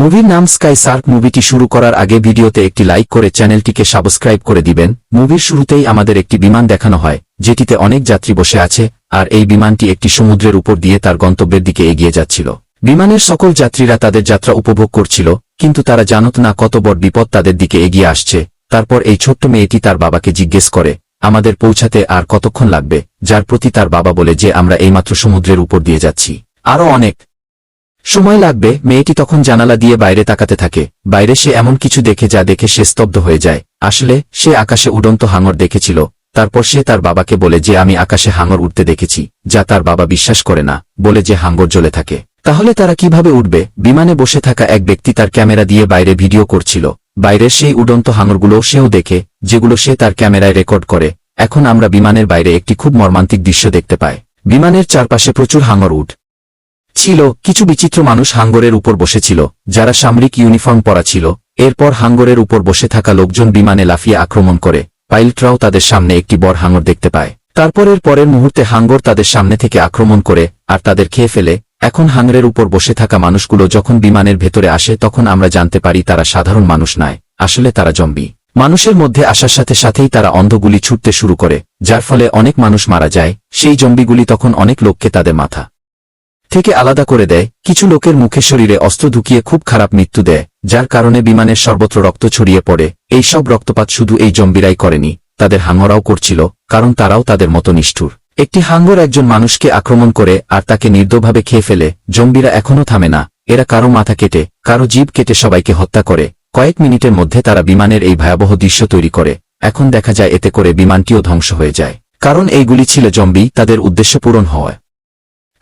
মুভির নাম sky SAARC. মুভিটি শুরু করার আগে ভিডিওতে একটি লাইক করে চ্যানেলটিকে সাবস্ক্রাইব করে দিবেন। মুভির শুরুতেই আমাদের একটি বিমান দেখানো হয় যেটিতে অনেক যাত্রী বসে আছে, আর এই বিমানটি একটি সমুদ্রের উপর দিয়ে তার গন্তব্যের দিকে এগিয়ে যাচ্ছিল। বিমানের সকল যাত্রীরা তাদের যাত্রা উপভোগ করছিল, কিন্তু তারা জানত না কত বড় বিপদ তাদের দিকে এগিয়ে আসছে। তারপর এই ছোট্ট মেয়েটি তার বাবাকে জিজ্ঞেস করে, আমাদের পৌঁছাতে আর কতক্ষণ লাগবে? যার প্রতি তার বাবা বলে যে আমরা এইমাত্র সমুদ্রের উপর দিয়ে যাচ্ছি, আরও অনেক সময় লাগবে। মেয়েটি তখন জানালা দিয়ে বাইরে তাকাতে থাকে। বাইরে সে এমন কিছু দেখে যা দেখে সে স্তব্ধ হয়ে যায়। আসলে সে আকাশে উড়ন্ত হাঙর দেখেছিল। তারপর সে তার বাবাকে বলে যে আমি আকাশে হাঙর উঠতে দেখেছি, যা তার বাবা বিশ্বাস করে না, বলে যে হাঙর জ্বলে থাকে। তাহলে তারা কিভাবে উঠবে? বিমানে বসে থাকা এক ব্যক্তি তার ক্যামেরা দিয়ে বাইরে ভিডিও করছিল। বাইরের সেই উড়ন্ত হাঙরগুলো সেও দেখে, যেগুলো সে তার ক্যামেরায় রেকর্ড করে। এখন আমরা বিমানের বাইরে একটি খুব মর্মান্তিক দৃশ্য দেখতে পাই। বিমানের চারপাশে প্রচুর হাঙর ছিল। কিছু বিচিত্র মানুষ হাঙ্গরের উপর বসেছিল, যারা সামরিক ইউনিফর্ম পরা ছিল। এরপর হাঙ্গরের উপর বসে থাকা লোকজন বিমানে লাফিয়ে আক্রমণ করে। পাইলটরাও তাদের সামনে একটি বড় হাঙর দেখতে পায়। পরের মুহূর্তে হাঙ্গর তাদের সামনে থেকে আক্রমণ করে আর তাদের খেয়ে ফেলে। এখন হাঙ্গরের উপর বসে থাকা মানুষগুলো যখন বিমানের ভেতরে আসে, তখন আমরা জানতে পারি তারা সাধারণ মানুষ নয়, আসলে তারা জম্বি। মানুষের মধ্যে আসার সাথে সাথেই তারা অন্ধগুলি ছুটতে শুরু করে, যার ফলে অনেক মানুষ মারা যায়। সেই জম্বিগুলি তখন অনেক লোককে তাদের মাথা থেকে আলাদা করে দেয়। কিছু লোকের মুখে শরীরে অস্ত্র ঢুকিয়ে খুব খারাপ মৃত্যু দেয়, যার কারণে বিমানের সর্বত্র রক্ত ছড়িয়ে পড়ে। এই সব রক্তপাত শুধু এই জম্বিরাই করেনি, তাদের হাঙ্গরাও করছিল, কারণ তারাও তাদের মতো নিষ্ঠুর। একটি হাঙ্গর একজন মানুষকে আক্রমণ করে আর তাকে নির্দয়ভাবে খেয়ে ফেলে। জম্বিরা এখনও থামে না। এরা কারো মাথা কেটে, কারো জিভ কেটে সবাইকে হত্যা করে। কয়েক মিনিটের মধ্যে তারা বিমানের এই ভয়াবহ দৃশ্য তৈরি করে। এখন দেখা যায় এতে করে বিমানটিও ধ্বংস হয়ে যায়, কারণ এইগুলি ছিল জম্বি, তাদের উদ্দেশ্য পূরণ হয়।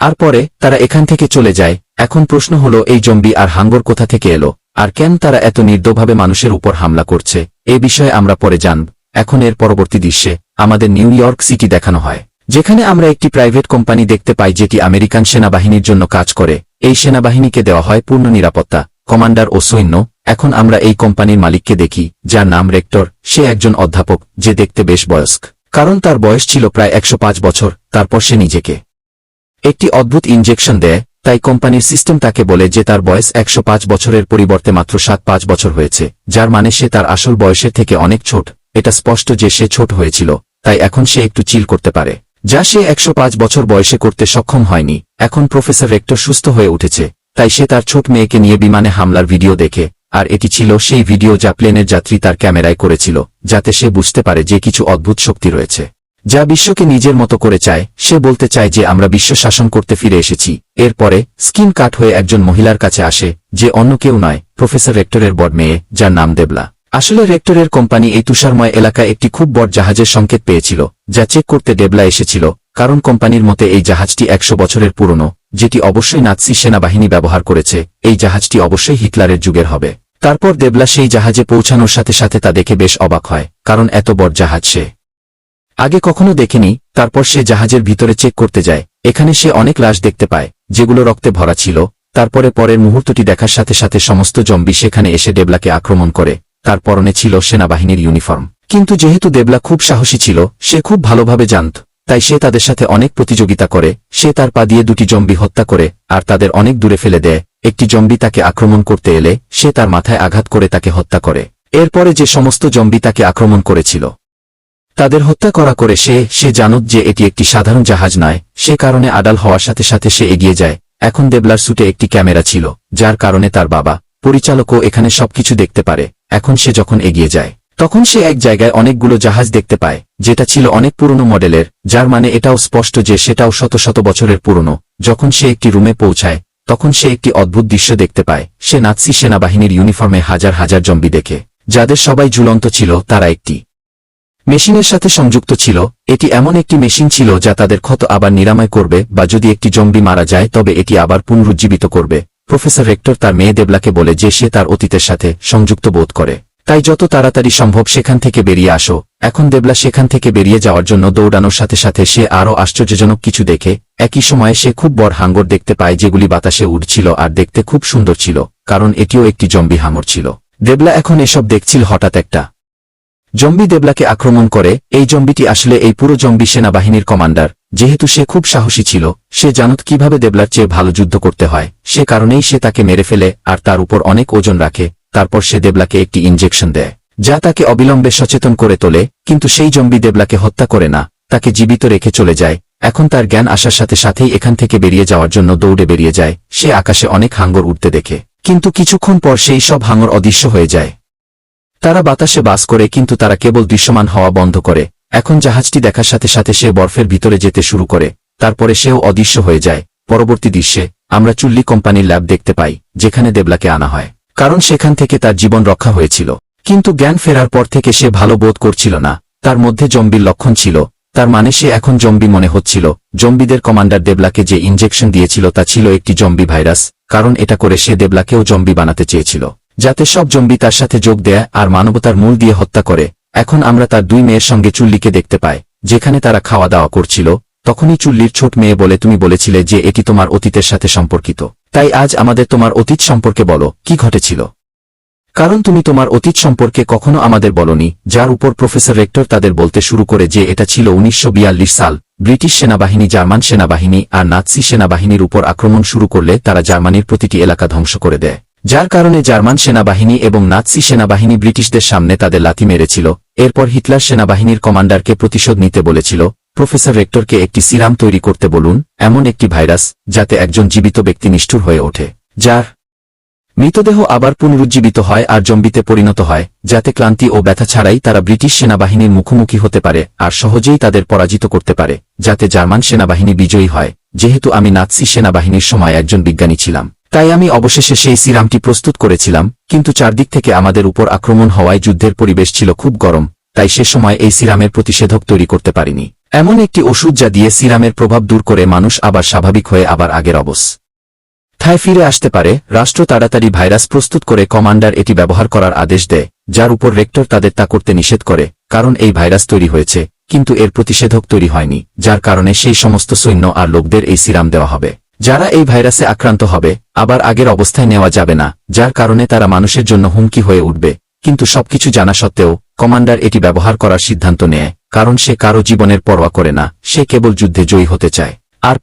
আর পরে তারা এখান থেকে চলে যায়। এখন প্রশ্ন হলো, এই জম্বি আর হাঙ্গর কোথা থেকে এলো, আর কেন তারা এত নির্দয়ভাবে মানুষের উপর হামলা করছে? এ বিষয়ে আমরা পরে জানব। এখন এর পরবর্তী দৃশ্যে আমাদের নিউ ইয়র্ক সিটি দেখানো হয়, যেখানে আমরা একটি প্রাইভেট কোম্পানি দেখতে পাই যেটি আমেরিকান সেনাবাহিনীর জন্য কাজ করে। এই সেনাবাহিনীকে দেওয়া হয় পূর্ণ নিরাপত্তা, কমান্ডার ও সৈন্য। এখন আমরা এই কোম্পানির মালিককে দেখি, যার নাম রেক্টর। সে একজন অধ্যাপক যে দেখতে বেশ বয়স্ক, কারণ তার বয়স ছিল প্রায় 105 বছর। তারপর সে নিজেকে একটি অদ্ভুত ইনজেকশন দেয়, তাই কোম্পানির সিস্টেম তাকে বলে যে তার বয়স 105 বছরের পরিবর্তে মাত্র 7-5 বছর হয়েছে, যার মানে সে তার আসল বয়সের থেকে অনেক ছোট। এটা স্পষ্ট যে সে ছোট হয়েছিল, তাই এখন সে একটু চিল করতে পারে, যা সে 105 বছর বয়সে করতে সক্ষম হয়নি। এখন প্রফেসর রেক্টর সুস্থ হয়ে উঠেছে, তাই সে তার ছোট মেয়েকে নিয়ে বিমানে হামলার ভিডিও দেখে। আর এটি ছিল সেই ভিডিও যা প্লেনের যাত্রী তার ক্যামেরায় করেছিল, যাতে সে বুঝতে পারে যে কিছু অদ্ভুত শক্তি রয়েছে যা বিশ্বকে নিজের মতো করে চায়। সে বলতে চায় যে আমরা বিশ্ব শাসন করতে ফিরে এসেছি। এরপরে স্কিন কাট হয়ে একজন মহিলার কাছে আসে, যে অন্য কেউ নয়, প্রফেসর রেক্টরের বড় মেয়ে, যার নাম দেবলা। আসলে রেক্টরের কোম্পানি এই তুষারময় এলাকায় একটি খুব বড় জাহাজের সংকেত পেয়েছিল, যা চেক করতে দেবলা এসেছিল। কারণ কোম্পানির মতে এই জাহাজটি 100 বছরের পুরনো, যেটি অবশ্যই নাৎসি সেনাবাহিনী ব্যবহার করেছে। এই জাহাজটি অবশ্যই হিটলারের যুগের হবে। তারপর দেবলা সেই জাহাজে পৌঁছানোর সাথে সাথে তা দেখে বেশ অবাক হয়, কারণ এত বড় জাহাজ সে আগে কখনো দেখেনি। তারপর সে জাহাজের ভিতরে চেক করতে যায়। এখানে সে অনেক লাশ দেখতে পায়, যেগুলো রক্তে ভরা ছিল। পরের মুহূর্তটি দেখার সাথে সাথে সমস্ত জম্বি সেখানে এসে দেবলাকে আক্রমণ করে। তার পরনে ছিল সেনাবাহিনীর ইউনিফর্ম, কিন্তু যেহেতু দেবলা খুব সাহসী ছিল, সে খুব ভালোভাবে জানত, তাই সে তাদের সাথে অনেক প্রতিযোগিতা করে। সে তার পা দিয়ে 2টি জম্বি হত্যা করে আর তাদের অনেক দূরে ফেলে দেয়। একটি জম্বি তাকে আক্রমণ করতে এলে সে তার মাথায় আঘাত করে তাকে হত্যা করে। এরপরে যে সমস্ত জম্বি তাকে আক্রমণ করেছিল তাদের হত্যা করে সে জানত যে এটি একটি সাধারণ জাহাজ নয়। সে কারণে আড়াল হওয়ার সাথে সাথে সে এগিয়ে যায়। এখন দেবলার স্যুটে একটি ক্যামেরা ছিল, যার কারণে তার বাবা পরিচালকও এখানে সবকিছু দেখতে পারে। এখন সে যখন এগিয়ে যায়, তখন সে এক জায়গায় অনেকগুলো জাহাজ দেখতে পায়, যেটা ছিল অনেক পুরনো মডেলের, যার মানে এটাও স্পষ্ট যে সেটাও শত শত বছরের পুরনো। যখন সে একটি রুমে পৌঁছায়, তখন সে একটি অদ্ভুত দৃশ্য দেখতে পায়। সে নাৎসি সেনাবাহিনীর ইউনিফর্মে হাজার হাজার জম্বি দেখে, যাদের সবাই ঝুলন্ত ছিল। তারা একটি মেশিনের সাথে সংযুক্ত ছিল। এটি এমন একটি মেশিন ছিল যা তাদের ক্ষত আবার নিরাময় করবে, বা যদি একটি জম্বি মারা যায় তবে এটি আবার পুনরুজ্জীবিত করবে। প্রফেসর রেক্টর তার মেয়ে দেবলাকে বলে যে সে তার অতীতের সাথে সংযুক্ত বোধ করে, তাই যত তাড়াতাড়ি সম্ভব সেখান থেকে বেরিয়ে আসো। এখন দেবলা সেখান থেকে বেরিয়ে যাওয়ার জন্য দৌড়ানোর সাথে সাথে সে আরও আশ্চর্যজনক কিছু দেখে। একই সময়ে সে খুব বড় হাঙ্গর দেখতে পায়, যেগুলি বাতাসে উড়ছিল আর দেখতে খুব সুন্দর ছিল, কারণ এটিও একটি জম্বি হাঙ্গর ছিল। দেবলা এখন এসব দেখছিল। হঠাৎ একটা জম্বি দেবলাকে আক্রমণ করে। এই জম্বিটি আসলে এই পুরো জম্বি সেনাবাহিনীর কমান্ডার। যেহেতু সে খুব সাহসী ছিল, সে জানত কিভাবে দেবলার চেয়ে ভালো যুদ্ধ করতে হয়, সে কারণেই সে তাকে মেরে ফেলে আর তার উপর অনেক ওজন রাখে। তারপর সে দেবলাকে একটি ইনজেকশন দেয়, যা তাকে অবিলম্বে সচেতন করে তোলে। কিন্তু সেই জম্বি দেবলাকে হত্যা করে না, তাকে জীবিত রেখে চলে যায়। এখন তার জ্ঞান আসার সাথে সাথেই এখান থেকে বেরিয়ে যাওয়ার জন্য দৌড়ে বেরিয়ে যায়। সে আকাশে অনেক হাঙ্গর উঠতে দেখে, কিন্তু কিছুক্ষণ পর সেই সব হাঙ্গর অদৃশ্য হয়ে যায়। তারা বাতাসে বাস করে, কিন্তু তারা কেবল দৃশ্যমান হওয়া বন্ধ করে। এখন জাহাজটি দেখার সাথে সাথে সে বরফের ভিতরে যেতে শুরু করে, তারপরে সেও অদৃশ্য হয়ে যায়। পরবর্তী দৃশ্যে আমরা চুল্লি কোম্পানির ল্যাব দেখতে পাই, যেখানে দেবলাকে আনা হয়, কারণ সেখান থেকে তার জীবন রক্ষা হয়েছিল। কিন্তু জ্ঞান ফেরার পর থেকে সে ভালো বোধ করছিল না, তার মধ্যে জম্বির লক্ষণ ছিল। তার মানে সে এখন জম্বি মনে হচ্ছিল। জম্বিদের কমান্ডার দেবলাকে যে ইনজেকশন দিয়েছিল তা ছিল একটি জম্বি ভাইরাস, কারণ এটা করে সে দেবলাকেও জম্বি বানাতে চেয়েছিল, যাতে সব জম্বি তার সাথে যোগ দেয় আর মানবতার মূল দিয়ে হত্যা করে। এখন আমরা তার দুই মেয়ের সঙ্গে চুল্লিকে দেখতে পাই, যেখানে তারা খাওয়া দাওয়া করছিল। তখনই চুল্লির ছোট মেয়ে বলে, তুমি বলেছিলে যে এটি তোমার অতীতের সাথে সম্পর্কিত, তাই আজ আমাদের তোমার অতীত সম্পর্কে বলো, কি ঘটেছিল? কারণ তুমি তোমার অতীত সম্পর্কে কখনো আমাদের বলনি। যার উপর প্রফেসর রেক্টর তাদের বলতে শুরু করে যে এটা ছিল 1942 সাল। ব্রিটিশ সেনাবাহিনী জার্মান সেনাবাহিনী আর নাৎসি সেনাবাহিনীর উপর আক্রমণ শুরু করলে তারা জার্মানির প্রতিটি এলাকা ধ্বংস করে দেয়, যার কারণে জার্মান সেনাবাহিনী এবং নাৎসি সেনাবাহিনী ব্রিটিশদের সামনে তাদের লাথি মেরেছিল। এরপর হিটলার সেনাবাহিনীর কমান্ডারকে প্রতিশোধ নিতে বলেছিল। প্রফেসর রেক্টরকে একটি সিরাম তৈরি করতে বলুন, এমন একটি ভাইরাস যাতে একজন জীবিত ব্যক্তি নিষ্ঠুর হয়ে ওঠে, যার মৃতদেহ আবার পুনরুজ্জীবিত হয় আর জম্বিতে পরিণত হয়, যাতে ক্লান্তি ও ব্যথা ছাড়াই তারা ব্রিটিশ সেনাবাহিনীর মুখোমুখি হতে পারে আর সহজেই তাদের পরাজিত করতে পারে, যাতে জার্মান সেনাবাহিনী বিজয়ী হয়। যেহেতু আমি নাৎসি সেনাবাহিনীর সময় একজন বিজ্ঞানী ছিলাম, তাই আমি অবশেষে সেই সিরামটি প্রস্তুত করেছিলাম। কিন্তু চারদিক থেকে আমাদের উপর আক্রমণ হওয়ায় যুদ্ধের পরিবেশ ছিল খুব গরম, তাই সে সময় এই সিরামের প্রতিষেধক তৈরি করতে পারিনি। এমন একটি ওষুধ যা দিয়ে সিরামের প্রভাব দূর করে মানুষ আবার স্বাভাবিক হয়ে আবার আগের অবস্থায় ফিরে আসতে পারে। রাষ্ট্র তাড়াতাড়ি ভাইরাস প্রস্তুত করে কমান্ডার এটি ব্যবহার করার আদেশ দেয়, যার উপর রেক্টর তাদের তা করতে নিষেধ করে, কারণ এই ভাইরাস তৈরি হয়েছে কিন্তু এর প্রতিষেধক তৈরি হয়নি, যার কারণে সেই সমস্ত সৈন্য আর লোকদের এই সিরাম দেওয়া হবে যারা এই ভাইরাসে আক্রান্ত হবে। আবার আগের অবস্থায় নেওয়া যাবে না, যার কারণে তারা মানুষের জন্য হুমকি হয়ে উঠবে। কিন্তু সবকিছু জানা সত্ত্বেও কমান্ডার এটি ব্যবহার করার সিদ্ধান্ত নেয়, কারণ সে কারো জীবনের পরোয়া করে না, সে কেবল যুদ্ধে জয়ী হতে চায়। আর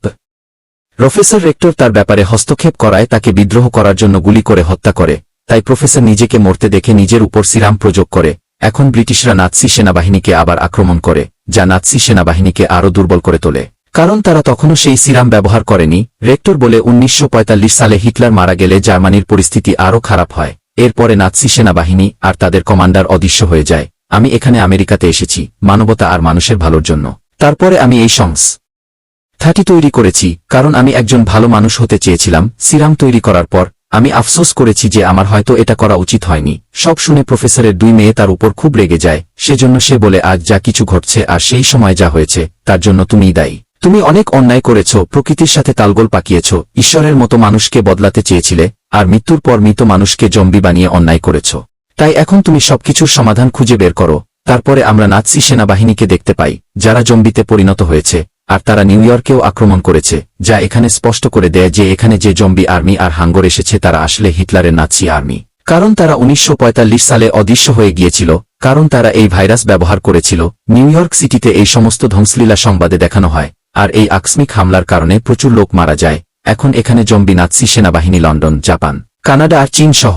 প্রফেসর রেক্টর তার ব্যাপারে হস্তক্ষেপ করায় তাকে বিদ্রোহ করার জন্য গুলি করে হত্যা করে। তাই প্রফেসর নিজেকে মরতে দেখে নিজের উপর সিরাম প্রয়োগ করে। এখন ব্রিটিশরা নাৎসি সেনাবাহিনীকে আবার আক্রমণ করে, যা নাৎসি সেনাবাহিনীকে আরও দুর্বল করে তোলে, কারণ তারা তখনও সেই সিরাম ব্যবহার করেনি। রেক্টর বলে 1945 সালে হিটলার মারা গেলে জার্মানির পরিস্থিতি আরও খারাপ হয়। এরপরে নাৎসি সেনাবাহিনী আর তাদের কমান্ডার অদৃশ্য হয়ে যায়। আমি এখানে আমেরিকাতে এসেছি মানবতা আর মানুষের ভালোর জন্য। তারপরে আমি এই সংস্থাটি তৈরি করেছি, কারণ আমি একজন ভালো মানুষ হতে চেয়েছিলাম। সিরাম তৈরি করার পর আমি আফসোস করেছি যে আমার হয়তো এটা করা উচিত হয়নি। সব শুনে প্রফেসরের দুই মেয়ে তার উপর খুব রেগে যায়। সেজন্য সে বলে, আজ যা কিছু ঘটছে আর সেই সময় যা হয়েছে তার জন্য তুমিই দায়ী। তুমি অনেক অন্যায় করেছ, প্রকৃতির সাথে তালগোল পাকিয়েছ, ঈশ্বরের মতো মানুষকে বদলাতে চেয়েছিলে আর মৃত্যুর পর মৃত মানুষকে জম্বি বানিয়ে অন্যায় করেছ। তাই এখন তুমি সবকিছুর সমাধান খুঁজে বের করো। তারপরে আমরা নাৎসি সেনাবাহিনীকে দেখতে পাই, যারা জম্বিতে পরিণত হয়েছে আর তারা নিউ ইয়র্কেও আক্রমণ করেছে, যা এখানে স্পষ্ট করে দেয় যে এখানে যে জম্বি আর্মি আর হাঙ্গর এসেছে তারা আসলে হিটলারের নাৎসি আর্মি, কারণ তারা 1945 সালে অদৃশ্য হয়ে গিয়েছিল, কারণ তারা এই ভাইরাস ব্যবহার করেছিল। নিউ ইয়র্ক সিটিতে এই সমস্ত ধ্বংসলীলা সংবাদে দেখানো হয় আর এই আকস্মিক হামলার কারণে প্রচুর লোক মারা যায়। এখন এখানে জম্বি নাৎসি সেনাবাহিনী লন্ডন, জাপান, কানাডা আর চীন সহ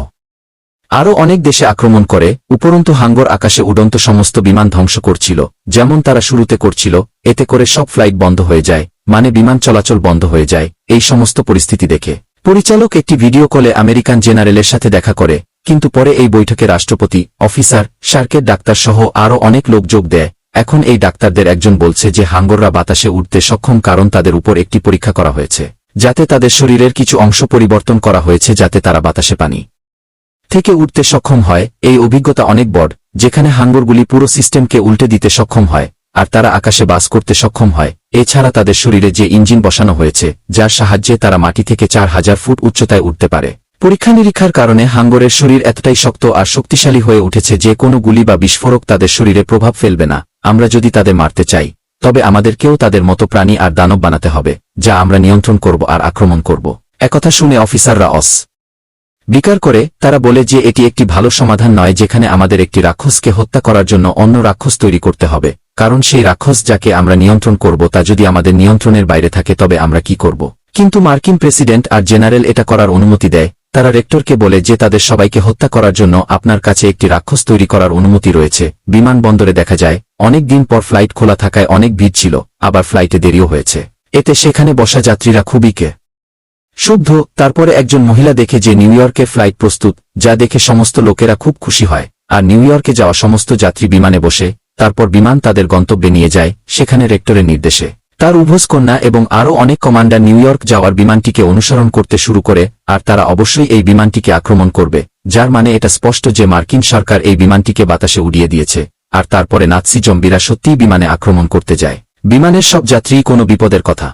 আরও অনেক দেশে আক্রমণ করে। উপরন্তু হাঙ্গর আকাশে উড়ন্ত সমস্ত বিমান ধ্বংস করছিল, যেমন তারা শুরুতে করছিল। এতে করে সব ফ্লাইট বন্ধ হয়ে যায়, মানে বিমান চলাচল বন্ধ হয়ে যায়। এই সমস্ত পরিস্থিতি দেখে পরিচালক একটি ভিডিও কলে আমেরিকান জেনারেলের সাথে দেখা করে, কিন্তু পরে এই বৈঠকে রাষ্ট্রপতি, অফিসার, সার্কের ডাক্তার সহ আরও অনেক লোক যোগ দেয়। এখন এই ডাক্তারদের একজন বলছে যে হাঙ্গররা বাতাসে উঠতে সক্ষম, কারণ তাদের উপর একটি পরীক্ষা করা হয়েছে, যাতে তাদের শরীরের কিছু অংশ পরিবর্তন করা হয়েছে যাতে তারা বাতাসে পানি থেকে উঠতে সক্ষম হয়। এই অভিজ্ঞতা অনেক বড়, যেখানে হাঙ্গরগুলি পুরো সিস্টেমকে উল্টে দিতে সক্ষম হয় আর তারা আকাশে বাস করতে সক্ষম হয়। এছাড়া তাদের শরীরে যে ইঞ্জিন বসানো হয়েছে, যার সাহায্যে তারা মাটি থেকে 4000 ফুট উচ্চতায় উঠতে পারে। পরীক্ষা নিরীক্ষার কারণে হাঙ্গরের শরীর এতটাই শক্ত আর শক্তিশালী হয়ে উঠেছে যে কোনো গুলি বা বিস্ফোরক তাদের শরীরে প্রভাব ফেলবে না। আমরা যদি তাদের মারতে চাই, তবে আমাদেরকেও তাদের মতো প্রাণী আর দানব বানাতে হবে, যা আমরা নিয়ন্ত্রণ করব আর আক্রমণ করব। একথা শুনে অফিসাররা বিকার করে তারা বলে যে এটি একটি ভালো সমাধান নয়, যেখানে আমাদের একটি রাক্ষসকে হত্যা করার জন্য অন্য রাক্ষস তৈরি করতে হবে, কারণ সেই রাক্ষস যাকে আমরা নিয়ন্ত্রণ করব তা যদি আমাদের নিয়ন্ত্রণের বাইরে থাকে তবে আমরা কি করব। কিন্তু মার্কিন প্রেসিডেন্ট আর জেনারেল এটা করার অনুমতি দেয়। তারা রেক্টরকে বলে যে তাদের সবাইকে হত্যা করার জন্য আপনার কাছে একটি রাক্ষস তৈরি করার অনুমতি রয়েছে। বিমানবন্দরে দেখা যায় অনেক দিন পর ফ্লাইট খোলা থাকায় অনেক ভিড় ছিল, আবার ফ্লাইটে দেরিও হয়েছে। এতে সেখানে বসা যাত্রীরা খুবই ক্ষুব্ধ। তারপরে একজন মহিলা দেখে যে নিউ ইয়র্কের ফ্লাইট প্রস্তুত, যা দেখে সমস্ত লোকেরা খুব খুশি হয়, আর নিউ ইয়র্কে যাওয়া সমস্ত যাত্রী বিমানে বসে। তারপর বিমান তাদের গন্তব্যে নিয়ে যায়, সেখানে রেক্টরের নির্দেশে তার উভোজ কন্যা এবং আরও অনেক কমান্ডার নিউ ইয়র্ক যাওয়ার বিমানটিকে অনুসরণ করতে শুরু করে, আর তারা অবশ্যই এই বিমানটিকে আক্রমণ করবে, যার মানে এটা স্পষ্ট যে মার্কিন সরকার এই বিমানটিকে বাতাসে উড়িয়ে দিয়েছে। আর তারপরে নাৎসি জম্বিরা সত্যিই বিমানে আক্রমণ করতে যায়। বিমানের সব যাত্রী কোনো বিপদের কথা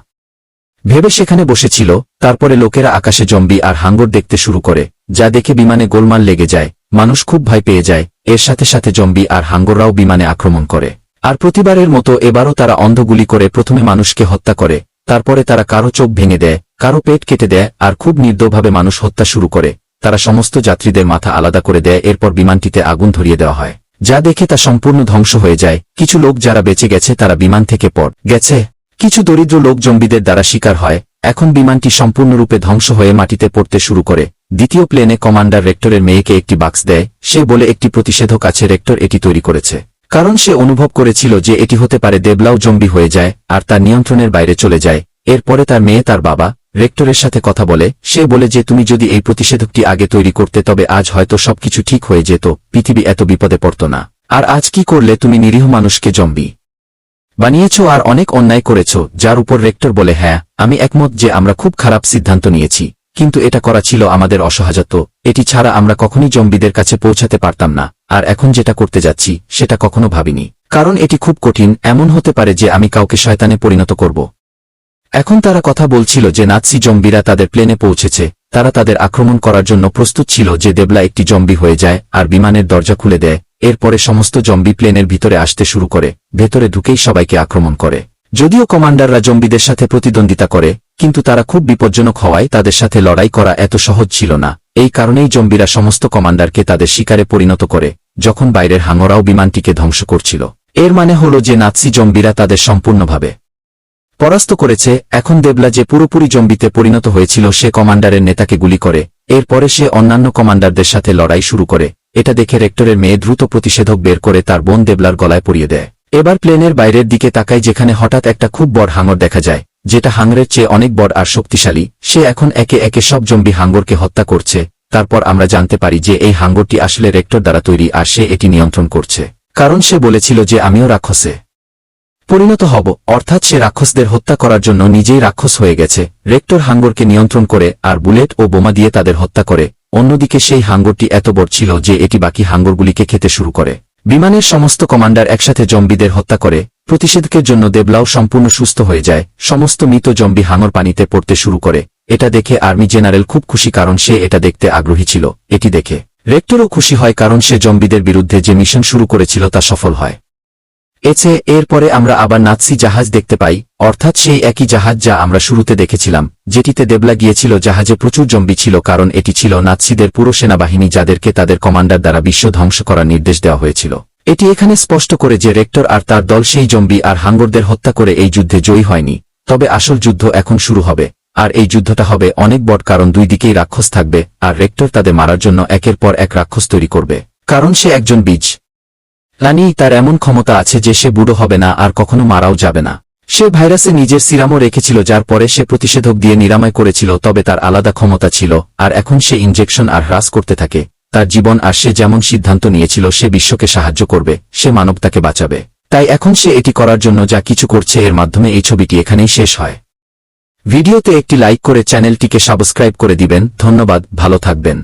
ভেবে সেখানে বসেছিল। তারপরে লোকেরা আকাশে জম্বি আর হাঙ্গর দেখতে শুরু করে, যা দেখে বিমানে গোলমাল লেগে যায়। মানুষ খুব ভয় পেয়ে যায়। এর সাথে সাথে জম্বি আর হাঙ্গররাও বিমানে আক্রমণ করে। আর প্রতিবারের মতো এবারও তারা অন্ধগুলি করে প্রথমে মানুষকে হত্যা করে, তারপরে তারা কারো চোখ ভেঙে দেয়, কারো পেট কেটে দেয়, আর খুব নির্দয়ভাবে মানুষ হত্যা শুরু করে। তারা সমস্ত যাত্রীদের মাথা আলাদা করে দেয়। এরপর বিমানটিতে আগুন ধরিয়ে দেওয়া হয়, যা দেখে তা সম্পূর্ণ ধ্বংস হয়ে যায়। কিছু লোক যারা বেঁচে গেছে তারা বিমান থেকে পড়ে গেছে। কিছু দরিদ্র লোক জম্বিদের দ্বারা শিকার হয়। এখন বিমানটি সম্পূর্ণরূপে ধ্বংস হয়ে মাটিতে পড়তে শুরু করে। দ্বিতীয় প্লেনে কমান্ডার রেক্টরের মেয়েকে একটি বাক্স দেয়। সে বলে একটি প্রতিষেধক আছে, রেক্টর এটি তৈরি করেছে, কারণ সে অনুভব করেছিল যে এটি হতে পারে দেবলাও জম্বি হয়ে যায় আর তার নিয়ন্ত্রণের বাইরে চলে যায়। এরপরে তার মেয়ে তার বাবা রেক্টরের সাথে কথা বলে। সে বলে যে তুমি যদি এই প্রতিষেধকটি আগে তৈরি করতে তবে আজ হয়তো সবকিছু ঠিক হয়ে যেত, পৃথিবী এত বিপদে পড়ত না। আর আজ কি করলে, তুমি নিরীহ মানুষকে জম্বি বানিয়েছ আর অনেক অন্যায় করেছ। যার উপর রেক্টর বলে, হ্যাঁ আমি একমত যে আমরা খুব খারাপ সিদ্ধান্ত নিয়েছি, কিন্তু এটা করা ছিল আমাদের অসহায়ত্ব। এটি ছাড়া আমরা কখনই জম্বিদের কাছে পৌঁছাতে পারতাম না। আর এখন যেটা করতে যাচ্ছি সেটা কখনো ভাবিনি, কারণ এটি খুব কঠিন। এমন হতে পারে যে আমি কাউকে শয়তানে পরিণত করব। এখন তারা কথা বলছিল যে নাৎসি জম্বিরা তাদের প্লেনে পৌঁছেছে। তারা তাদের আক্রমণ করার জন্য প্রস্তুত ছিল যে দেবলা একটি জম্বি হয়ে যায় আর বিমানের দরজা খুলে দেয়। এরপরে সমস্ত জম্বি প্লেনের ভিতরে আসতে শুরু করে, ভেতরে ঢুকেই সবাইকে আক্রমণ করে। যদিও কমান্ডাররা জম্বিদের সাথে প্রতিদ্বন্দ্বিতা করে, কিন্তু তারা খুব বিপজ্জনক হওয়ায় তাদের সাথে লড়াই করা এত সহজ ছিল না। এই কারণেই জম্বিরা সমস্ত কমান্ডারকে তাদের শিকারে পরিণত করে, যখন বাইরের হাঙ্গরাও বিমানটিকে ধ্বংস করছিল। এর মানে হলো যে নাৎসি জম্বিরা তাদের সম্পূর্ণভাবে পরাস্ত করেছে। এখন দেবলা যে পুরোপুরি জম্বিতে পরিণত হয়েছিল সে কমান্ডারের নেতাকে গুলি করে। এরপরে সে অন্যান্য কমান্ডারদের সাথে লড়াই শুরু করে। এটা দেখে রেক্টরের মেয়ে দ্রুত প্রতিষেধক বের করে তার বোন দেবলার গলায় পরিয়ে দেয়। এবার প্লেনের বাইরের দিকে তাকায়, যেখানে হঠাৎ একটা খুব বড় হাঙ্গর দেখা যায়, যেটা হাঙ্গরের চেয়ে অনেক বড় আর শক্তিশালী। সে এখন একে একে সব জম্বি হাঙ্গরকে হত্যা করছে। তারপর আমরা জানতে পারি যে এই হাঙ্গরটি আসলে রেক্টর দ্বারা তৈরি আর সে এটি নিয়ন্ত্রণ করছে, কারণ সে বলেছিল যে আমিও রাক্ষসে পরিণত হব, অর্থাৎ সে রাক্ষসদের হত্যা করার জন্য নিজেই রাক্ষস হয়ে গেছে। রেক্টর হাঙ্গরকে নিয়ন্ত্রণ করে আর বুলেট ও বোমা দিয়ে তাদের হত্যা করে। অন্যদিকে সেই হাঙ্গরটি এত বড় ছিল যে এটি বাকি হাঙ্গরগুলিকে খেতে শুরু করে। বিমানের সমস্ত কমান্ডার একসাথে জম্বিদের হত্যা করে। প্রতিষেধকের জন্য দেবলাও সম্পূর্ণ সুস্থ হয়ে যায়। সমস্ত মৃত জম্বি হাঙ্গর পানিতে পড়তে শুরু করে। এটা দেখে আর্মি জেনারেল খুব খুশি, কারণ সে এটা দেখতে আগ্রহী ছিল। এটি দেখে রেক্টরও খুশি হয়, কারণ সে জম্বিদের বিরুদ্ধে যে মিশন শুরু করেছিল তা সফল হয়। এরপরে আমরা আবার নাৎসি জাহাজ দেখতে পাই, অর্থাৎ সেই একই জাহাজ যা আমরা শুরুতে দেখেছিলাম, যেটিতে দেবলা গিয়েছিল। জাহাজে প্রচুর জম্বি ছিল, কারণ এটি ছিল নাৎসিদের পুরো সেনাবাহিনী, যাদেরকে তাদের কমান্ডার দ্বারা বিশ্ব ধ্বংস করার নির্দেশ দেওয়া হয়েছিল। এটি এখানে স্পষ্ট করে যে রেক্টর আর তার দল সেই জম্বি আর হাঙ্গরদের হত্যা করে এই যুদ্ধে জয়ী হয়নি। তবে আসল যুদ্ধ এখন শুরু হবে, আর এই যুদ্ধটা হবে অনেক বড়, কারণ দুই দিকেই রাক্ষস থাকবে আর রেক্টর তাদের মারার জন্য একের পর এক রাক্ষস তৈরি করবে, কারণ সে একজন বীজ রানী। তার এমন ক্ষমতা আছে যে সে বুড়ো হবে না আর কখনো মারাও যাবে না। সে ভাইরাসে নিজের সিরামও রেখেছিল, যার পরে সে প্রতিষেধক দিয়ে নিরাময় করেছিল। তবে তার আলাদা ক্ষমতা ছিল, আর এখন সে ইনজেকশন আর হ্রাস করতে থাকে তার জীবন। আর সে যেমন সিদ্ধান্ত নিয়েছিল সে বিশ্বকে সাহায্য করবে, সে মানবতাকে বাঁচাবে, তাই এখন সে এটি করার জন্য যা কিছু করছে। এর মাধ্যমে এই ছবিটি এখানেই শেষ হয়। ভিডিওতে একটি লাইক করে চ্যানেলটিকে সাবস্ক্রাইব করে দিবেন। ধন্যবাদ, ভালো থাকবেন।